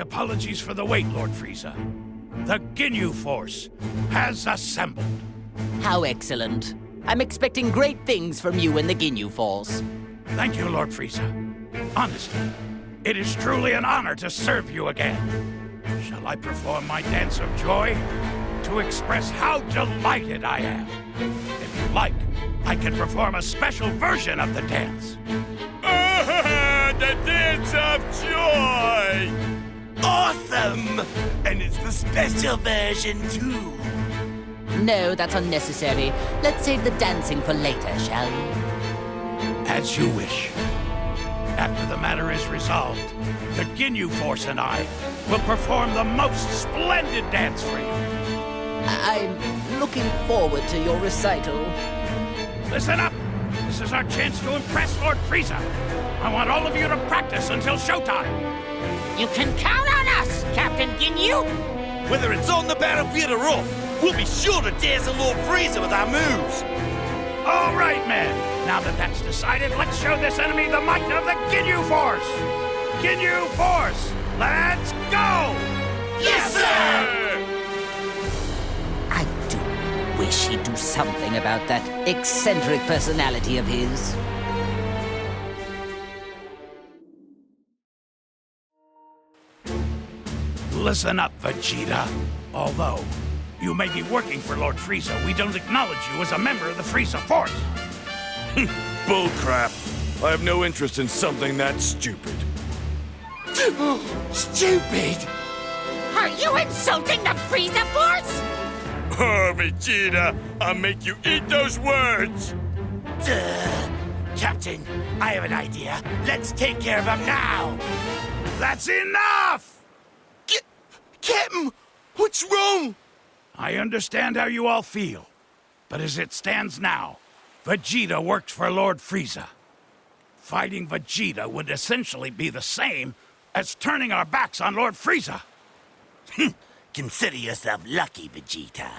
apologies for the wait, Lord Frieza. The Ginyu Force has assembled. How excellent. I'm expecting great things from you and the Ginyu Force. Thank you, Lord Frieza. Honestly, it is truly an honor to serve you again. Shall I perform my dance of joy to express how delighted I am? If you like, I can perform a special version of the dance. The dance of joy! Awesome! And it's the special version, too. No, that's unnecessary. Let's save the dancing for later, shall we? As you wish. After the matter is resolved, the Ginyu Force and I will perform the most splendid dance for you. I'm looking forward to your recital. Listen up! This is our chance to impress Lord Frieza. I want all of you to practice until showtime. You can count on us, Captain Ginyu! Whether it's on the battlefield or off, we'll be sure to dazzle Lord Frieza with our moves. All right, men. Now that that's decided, let's show this enemy the might of the Ginyu Force. Ginyu Force, let's go! Yes, sir! I do wish he'd do something about that eccentric personality of his. Listen up, Vegeta. Although you may be working for Lord Frieza, we don't acknowledge you as a member of the Frieza Force. Bullcrap. I have no interest in something that stupid. Stupid! Are you insulting the Frieza Force? Oh, Vegeta, I'll make you eat those words! Duh. Captain, I have an idea. Let's take care of him now! That's enough! Captain, what's wrong? I understand how you all feel, but as it stands now, Vegeta worked for Lord Frieza. Fighting Vegeta would essentially be the same as turning our backs on Lord Frieza. Consider yourself lucky, Vegeta.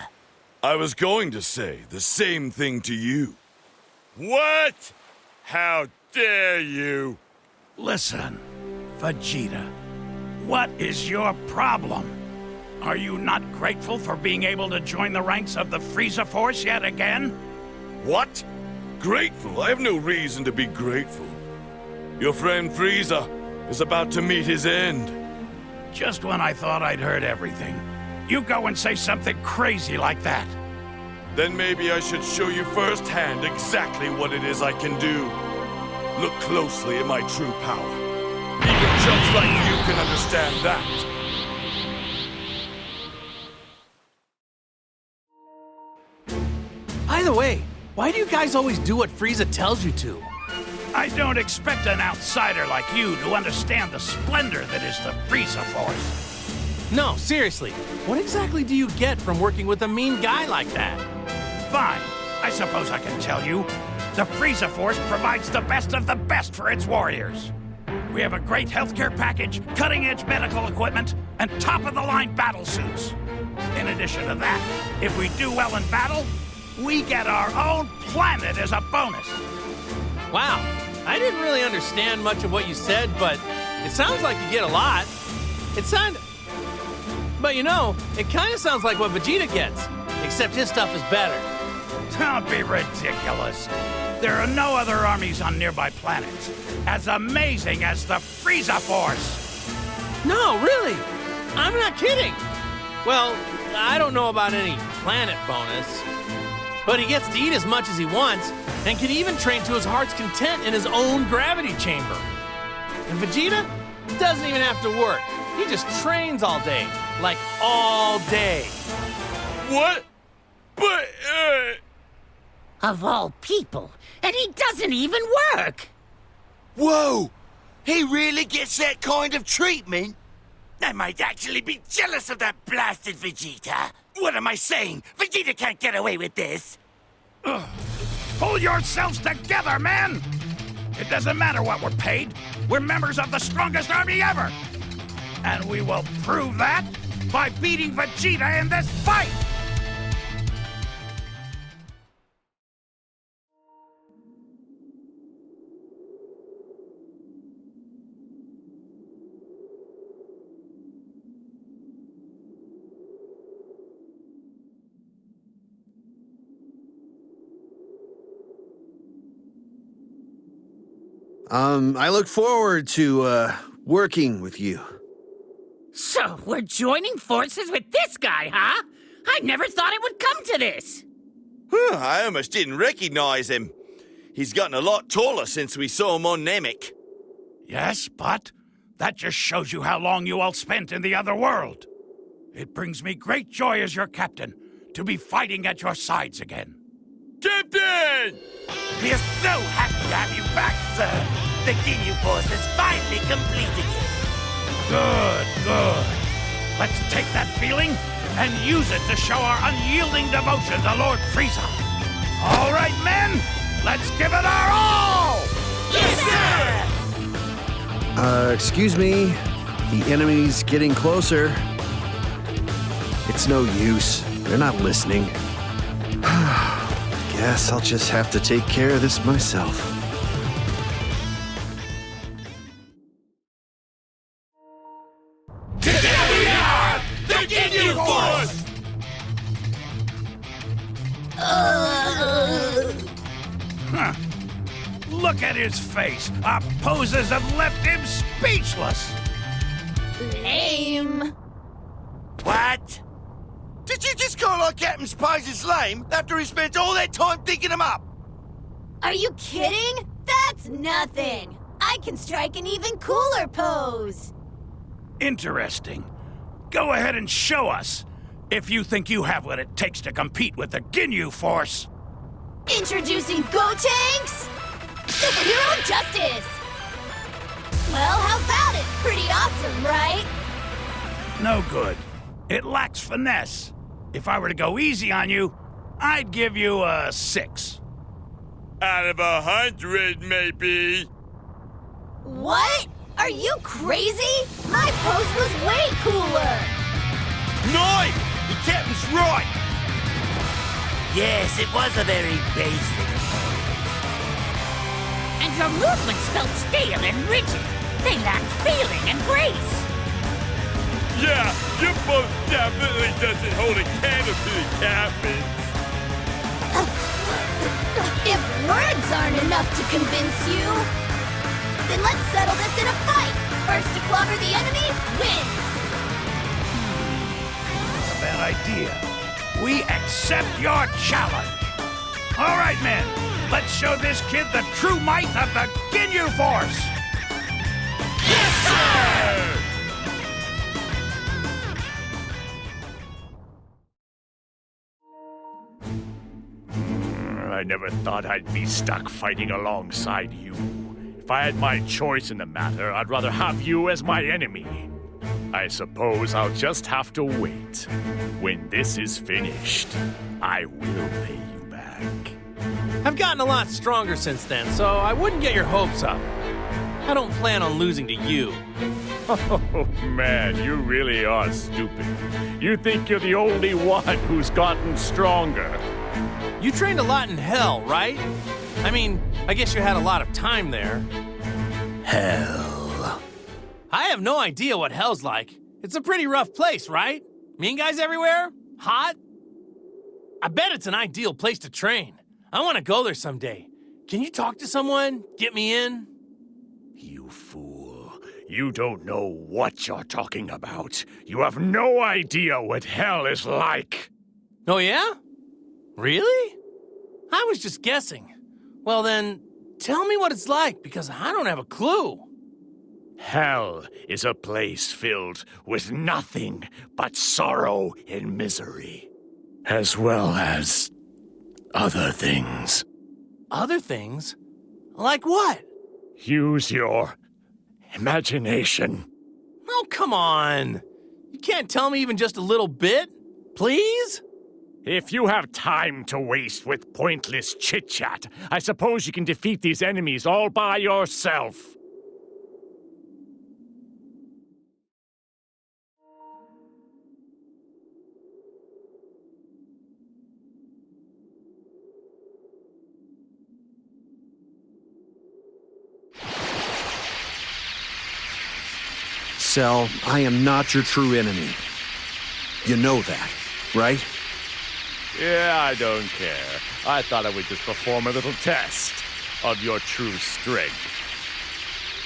I was going to say the same thing to you. What? How dare you? Listen, Vegeta, what is your problem? Are you not grateful for being able to join the ranks of the Frieza Force yet again? What? Grateful? I have no reason to be grateful. Your friend Frieza is about to meet his end. Just when I thought I'd heard everything, you go and say something crazy like that. Then maybe I should show you firsthand exactly what it is I can do. Look closely at my true power. Even chumps like you can understand that. By the way, why do you guys always do what Frieza tells you to? I don't expect an outsider like you to understand the splendor that is the Frieza Force. No, seriously, what exactly do you get from working with a mean guy like that? Fine, I suppose I can tell you. The Frieza Force provides the best of the best for its warriors. We have a great healthcare package, cutting-edge medical equipment, and top-of-the-line battle suits. In addition to that, if we do well in battle, we get our own planet as a bonus. Wow, I didn't really understand much of what you said, but it sounds like you get a lot. But you know, it kind of sounds like what Vegeta gets, except his stuff is better. Don't be ridiculous. There are no other armies on nearby planets as amazing as the Frieza Force. No, really, I'm not kidding. Well, I don't know about any planet bonus, but he gets to eat as much as he wants and can even train to his heart's content in his own gravity chamber. And Vegeta doesn't even have to work. He just trains all day, like all day. What? But, Of all people, and he doesn't even work! Whoa! He really gets that kind of treatment? I might actually be jealous of that blasted Vegeta. What am I saying? Vegeta can't get away with this. Ugh. Pull yourselves together, man! It doesn't matter what we're paid. We're members of the strongest army ever! And we will prove that by beating Vegeta in this fight! I look forward to, working with you. So, we're joining forces with this guy, huh? I never thought it would come to this. I almost didn't recognize him. He's gotten a lot taller since we saw him on Namek. Yes, but that just shows you how long you all spent in the other world. It brings me great joy as your captain to be fighting at your sides again. Captain! We are so happy to have you back, sir. The Ginyu Force has finally completed it. Good, good. Let's take that feeling and use it to show our unyielding devotion to Lord Frieza. All right, men, let's give it our all! Yes, sir! Excuse me. The enemy's getting closer. It's no use. They're not listening. Guess I'll just have to take care of this myself. Together we are the Ginyu Force! Look at his face. Our poses have left him speechless. Lame. What? Did you just call our captain's poses lame after he spent all that time thinking them up? Are you kidding? That's nothing. I can strike an even cooler pose. Interesting. Go ahead and show us, if you think you have what it takes to compete with the Ginyu Force. Introducing Go-Tanks! Superhero Justice! Well, how about it? Pretty awesome, right? No good. It lacks finesse. If I were to go easy on you, I'd give you a 6. Out of 100, maybe. What? Are you crazy? My pose was way cooler! No! The captain's right! Yes, it was a very basic pose. And your movements felt stale and rigid. They lacked feeling and grace. Yeah, your pose definitely doesn't hold a candle to the captain's. If words aren't enough to convince you, then let's settle this in a fight! First to clobber the enemy wins! Bad idea. We accept your challenge. All right, men. Let's show this kid the true might of the Ginyu Force. Yes, sir! I never thought I'd be stuck fighting alongside you. If I had my choice in the matter, I'd rather have you as my enemy. I suppose I'll just have to wait. When this is finished, I will pay you back. I've gotten a lot stronger since then, so I wouldn't get your hopes up. I don't plan on losing to you. Oh, man, you really are stupid. You think you're the only one who's gotten stronger. You trained a lot in hell, right? I mean, I guess you had a lot of time there. Hell. I have no idea what hell's like. It's a pretty rough place, right? Mean guys everywhere? Hot? I bet it's an ideal place to train. I want to go there someday. Can you talk to someone? Get me in? You fool. You don't know what you're talking about. You have no idea what hell is like. Oh, yeah? Really? I was just guessing. Well, then, tell me what it's like, because I don't have a clue. Hell is a place filled with nothing but sorrow and misery, as well as other things. Other things? Like what? Use your imagination. Oh, come on. You can't tell me even just a little bit? Please? If you have time to waste with pointless chit-chat, I suppose you can defeat these enemies all by yourself. Cell, I am not your true enemy. You know that, right? Yeah, I don't care. I thought I would just perform a little test of your true strength.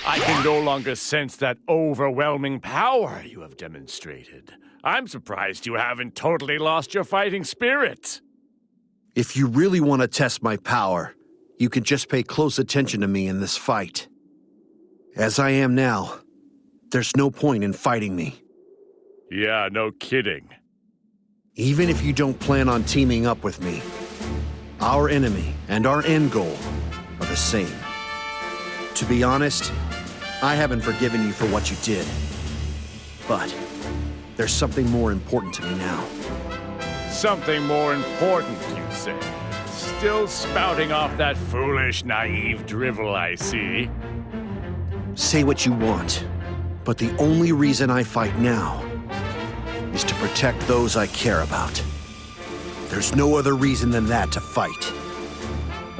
I can no longer sense that overwhelming power you have demonstrated. I'm surprised you haven't totally lost your fighting spirit. If you really want to test my power, you can just pay close attention to me in this fight. As I am now, there's no point in fighting me. Yeah, no kidding. Even if you don't plan on teaming up with me, our enemy and our end goal are the same. To be honest, I haven't forgiven you for what you did. But there's something more important to me now. Something more important, you say? Still spouting off that foolish, naive drivel, I see. Say what you want, but the only reason I fight now is to protect those I care about. There's no other reason than that to fight.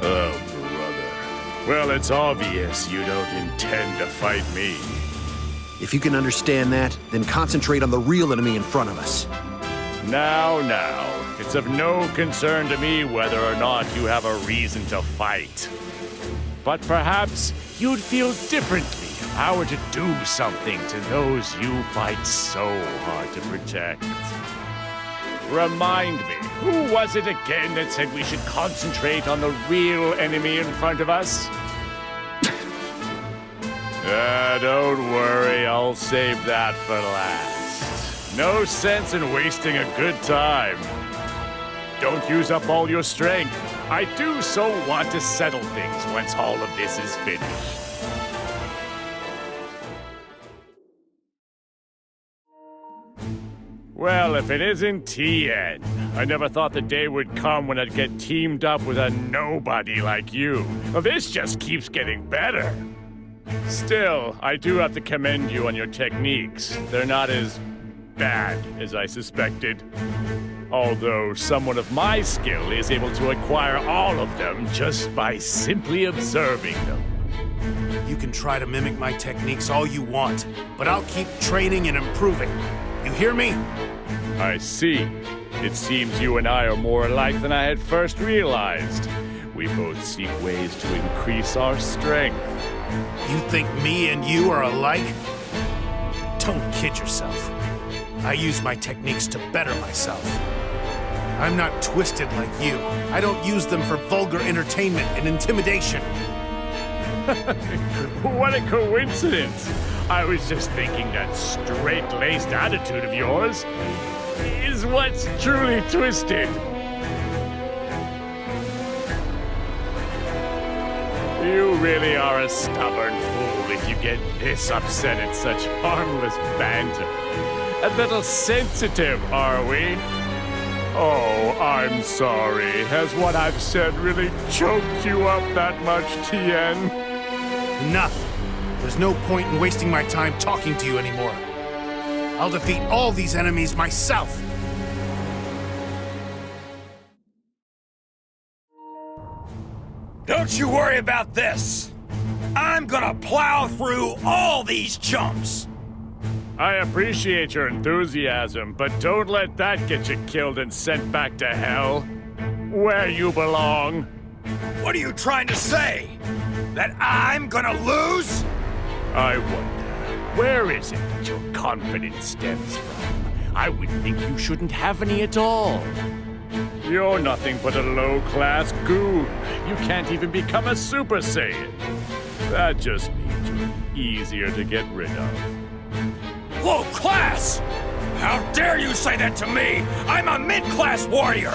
Oh, brother. Well, it's obvious you don't intend to fight me. If you can understand that, then concentrate on the real enemy in front of us. Now, it's of no concern to me whether or not you have a reason to fight. But perhaps you'd feel differently if I were to do something to those you fight so hard to protect. Remind me, who was it again that said we should concentrate on the real enemy in front of us? Don't worry, I'll save that for last. No sense in wasting a good time. Don't use up all your strength. I do so want to settle things once all of this is finished. Well, if it isn't Tien. I never thought the day would come when I'd get teamed up with a nobody like you. Well, this just keeps getting better. Still, I do have to commend you on your techniques. They're not as bad as I suspected. Although someone of my skill is able to acquire all of them just by simply observing them. You can try to mimic my techniques all you want, but I'll keep training and improving. You hear me? I see. It seems you and I are more alike than I had first realized. We both seek ways to increase our strength. You think me and you are alike? Don't kid yourself. I use my techniques to better myself. I'm not twisted like you. I don't use them for vulgar entertainment and intimidation. What a coincidence! I was just thinking that straight-laced attitude of yours is what's truly twisted. You really are a stubborn fool if you get this upset at such harmless banter. A little sensitive, are we? Oh, I'm sorry. Has what I've said really choked you up that much, Tien? Enough. There's no point in wasting my time talking to you anymore. I'll defeat all these enemies myself. Don't you worry about this. I'm gonna plow through all these chumps. I appreciate your enthusiasm, but don't let that get you killed and sent back to hell, where you belong. What are you trying to say? That I'm gonna lose? I wonder, where is it that your confidence stems from? I would think you shouldn't have any at all. You're nothing but a low-class goon. You can't even become a Super Saiyan. That just means you're easier to get rid of. Low class? How dare you say that to me? I'm a mid-class warrior.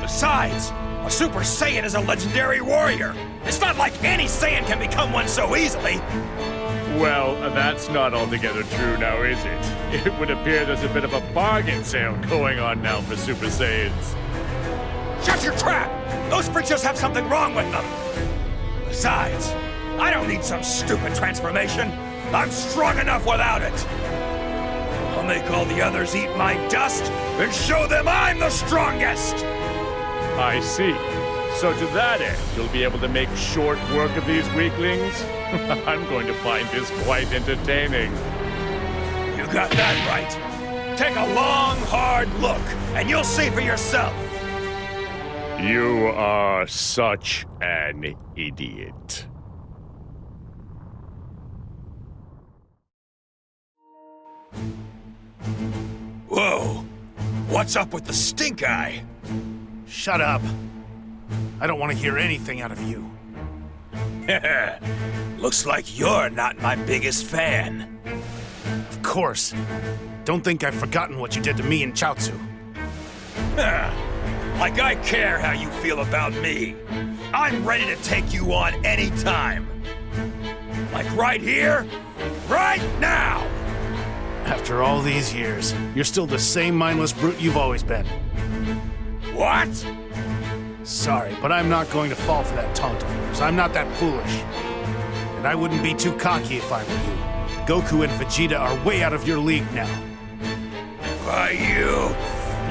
Besides, a Super Saiyan is a legendary warrior. It's not like any Saiyan can become one so easily. Well, that's not altogether true now, is it? It would appear there's a bit of a bargain sale going on now for Super Saiyans. Shut your trap! Those creatures have something wrong with them. Besides, I don't need some stupid transformation. I'm strong enough without it. I'll make all the others eat my dust and show them I'm the strongest! I see. So to that end, you'll be able to make short work of these weaklings? I'm going to find this quite entertaining. You got that right. Take a long, hard look, and you'll see for yourself. You are such an idiot. What's up with the stink eye? Shut up. I don't want to hear anything out of you. Looks like you're not my biggest fan. Of course. Don't think I've forgotten what you did to me and Chaozu. Like I care how you feel about me. I'm ready to take you on any time. Like right here, right now! After all these years, you're still the same mindless brute you've always been. What? Sorry, but I'm not going to fall for that taunt of yours. I'm not that foolish. And I wouldn't be too cocky if I were you. Goku and Vegeta are way out of your league now. Why, you...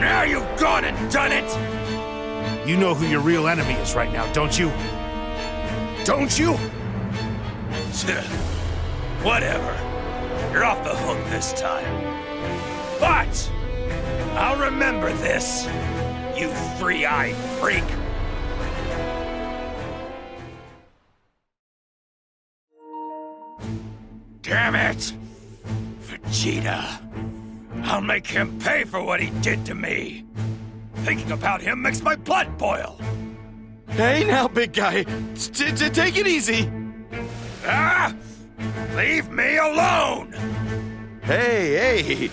Now you've gone and done it! You know who your real enemy is right now, don't you? Don't you? Whatever. You're off the hook this time. But I'll remember this, you three-eyed freak. Damn it! Vegeta. I'll make him pay for what he did to me. Thinking about him makes my blood boil. Hey now, big guy. Take it easy. Ah! Leave me alone! Hey,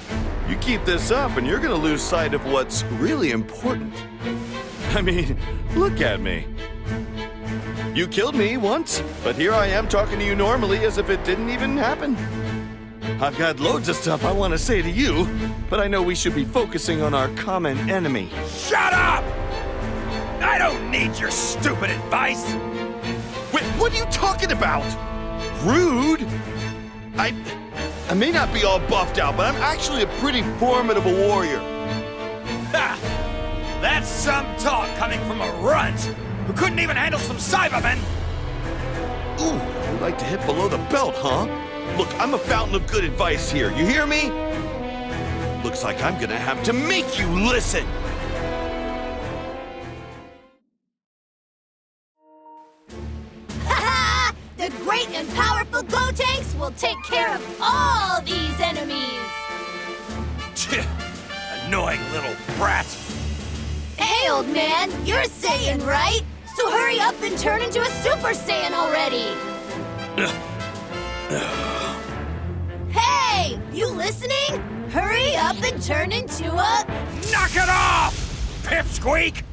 you keep this up and you're gonna lose sight of what's really important. I mean, look at me. You killed me once, but here I am talking to you normally as if it didn't even happen. I've got loads of stuff I want to say to you, but I know we should be focusing on our common enemy. Shut up! I don't need your stupid advice! Wait, what are you talking about? Rude? I may not be all buffed out, but I'm actually a pretty formidable warrior. Ha! That's some talk coming from a runt who couldn't even handle some Cybermen! Ooh, you like to hit below the belt, huh? Look, I'm a fountain of good advice here. You hear me? Looks like I'm gonna have to make you listen. Ha! The great and powerful Gotenks will take care of all these enemies! Annoying little brat! Hey, old man, you're Saiyan, right? So hurry up and turn into a Super Saiyan already! Hey! You listening? Hurry up and turn into a... Knock it off! Pipsqueak!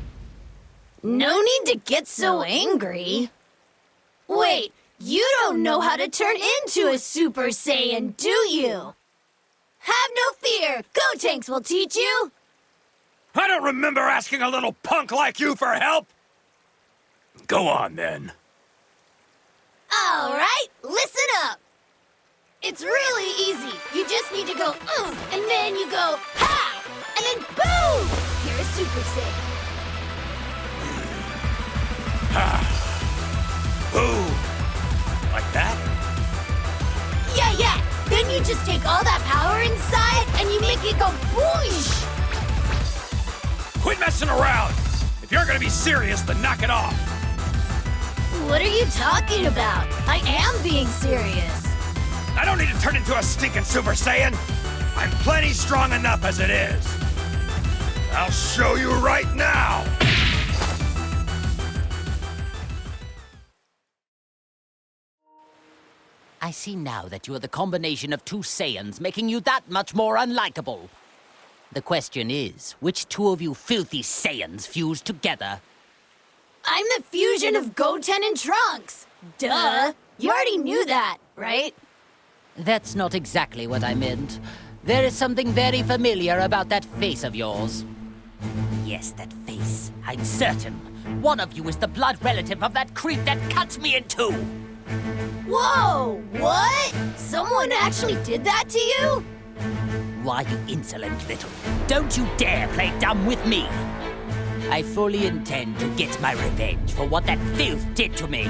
No need to get so angry. Wait, you don't know how to turn into a Super Saiyan, do you? Have no fear, Gotenks will teach you! I don't remember asking a little punk like you for help! Go on, then. All right, listen up. It's really easy. You just need to go, and then you go, ha! And then boom! You're a Super Saiyan. Boom! Like that? Yeah. Then you just take all that power inside and you make it go boosh! Quit messing around! If you're gonna be serious, then knock it off! What are you talking about? I am being serious. I don't need to turn into a stinking Super Saiyan! I'm plenty strong enough as it is! I'll show you right now! I see now that you are the combination of two Saiyans, making you that much more unlikable. The question is, which two of you filthy Saiyans fused together? I'm the fusion of Goten and Trunks. Duh. You already knew that, right? That's not exactly what I meant. There is something very familiar about that face of yours. Yes, that face. I'm certain. One of you is the blood relative of that creep that cut me in two. Whoa! What? Someone actually did that to you? Why, you insolent little... Don't you dare play dumb with me! I fully intend to get my revenge for what that filth did to me.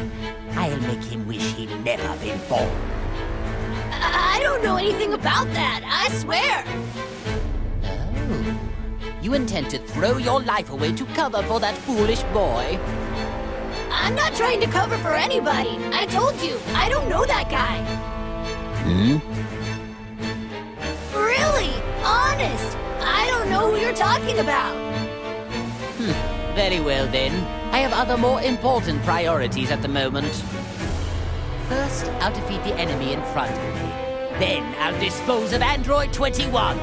I'll make him wish he'd never been born. I don't know anything about that, I swear. Oh. You intend to throw your life away to cover for that foolish boy? I'm not trying to cover for anybody. I told you, I don't know that guy. Hmm? Really? Honest? I don't know who you're talking about. Very well then. I have other more important priorities at the moment. First, I'll defeat the enemy in front of me. Then I'll dispose of Android 21.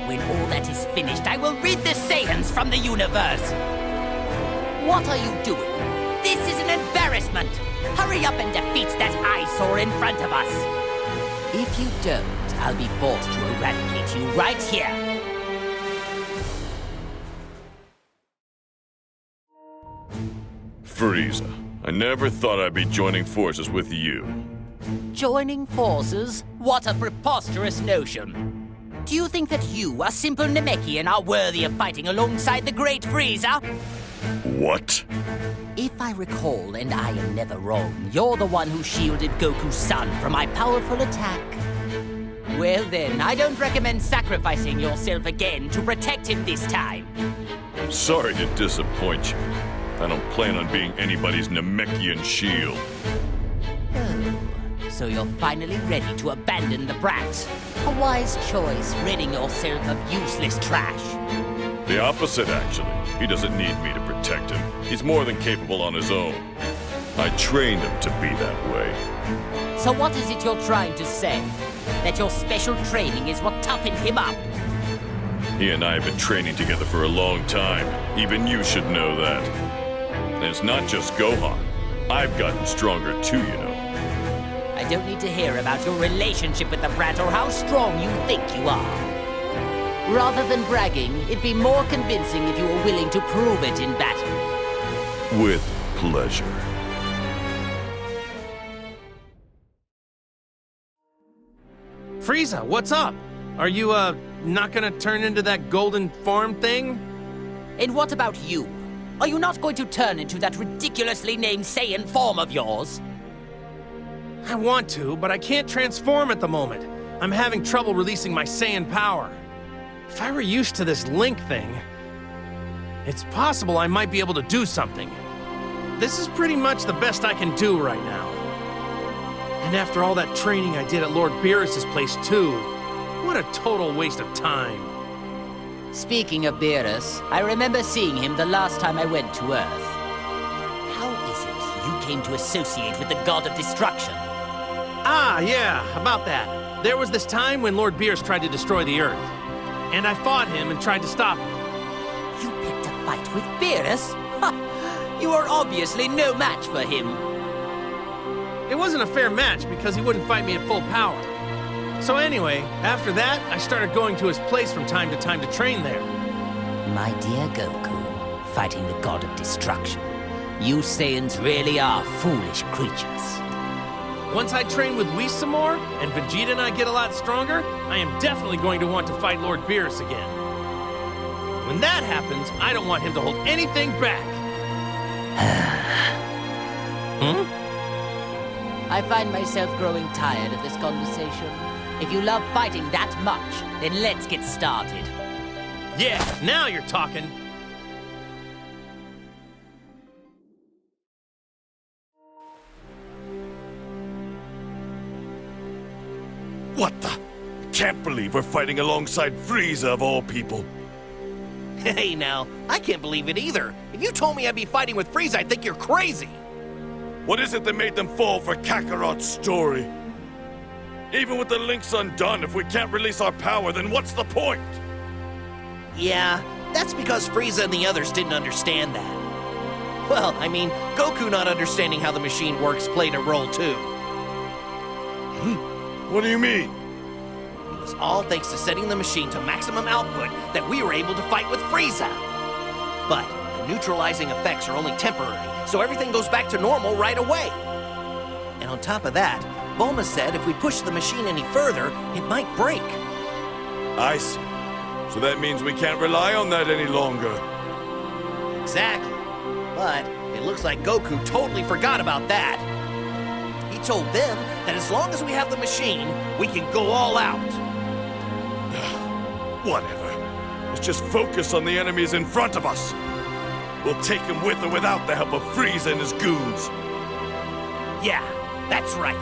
When all that is finished, I will rid the Saiyans from the universe. What are you doing? This is an embarrassment. Hurry up and defeat that eyesore in front of us. If you don't, I'll be forced to eradicate you right here. Frieza, I never thought I'd be joining forces with you. Joining forces? What a preposterous notion. Do you think that you, a simple Namekian, are worthy of fighting alongside the great Frieza? What? If I recall, and I am never wrong, you're the one who shielded Goku's son from my powerful attack. Well then, I don't recommend sacrificing yourself again to protect him this time. I'm sorry to disappoint you. I don't plan on being anybody's Namekian shield. Oh, so you're finally ready to abandon the brat. A wise choice, ridding yourself of useless trash. The opposite, actually. He doesn't need me to protect him. He's more than capable on his own. I trained him to be that way. So what is it you're trying to say? That your special training is what toughened him up? He and I have been training together for a long time. Even you should know that. And it's not just Gohan. I've gotten stronger too, you know. I don't need to hear about your relationship with the brat or how strong you think you are. Rather than bragging, it'd be more convincing if you were willing to prove it in battle. With pleasure. Frieza, what's up? Are you, not gonna turn into that golden form thing? And what about you? Are you not going to turn into that ridiculously named Saiyan form of yours? I want to, but I can't transform at the moment. I'm having trouble releasing my Saiyan power. If I were used to this Link thing, it's possible I might be able to do something. This is pretty much the best I can do right now. And after all that training I did at Lord Beerus's place too, what a total waste of time. Speaking of Beerus, I remember seeing him the last time I went to Earth. How is it you came to associate with the God of Destruction? Ah, yeah, about that. There was this time when Lord Beerus tried to destroy the Earth. And I fought him and tried to stop him. You picked a fight with Beerus? Ha! You are obviously no match for him. It wasn't a fair match because he wouldn't fight me at full power. So anyway, after that, I started going to his place from time to train there. My dear Goku, fighting the God of Destruction, you Saiyans really are foolish creatures. Once I train with Whis some more, and Vegeta and I get a lot stronger, I am definitely going to want to fight Lord Beerus again. When that happens, I don't want him to hold anything back. I find myself growing tired of this conversation. If you love fighting that much, then let's get started. Yeah, now you're talking. What the? Can't believe we're fighting alongside Frieza of all people. Hey now, I can't believe it either. If you told me I'd be fighting with Frieza, I'd think you're crazy. What is it that made them fall for Kakarot's story? Even with the links undone, if we can't release our power, then what's the point? Yeah, that's because Frieza and the others didn't understand that. Well, I mean, Goku not understanding how the machine works played a role too. What do you mean? It was all thanks to setting the machine to maximum output that we were able to fight with Frieza. But the neutralizing effects are only temporary, so everything goes back to normal right away. And on top of that, Bulma said if we push the machine any further, it might break. I see. So that means we can't rely on that any longer. Exactly. But it looks like Goku totally forgot about that. He told them that as long as we have the machine, we can go all out. Whatever. Let's just focus on the enemies in front of us. We'll take them with or without the help of Frieza and his goons. Yeah, that's right.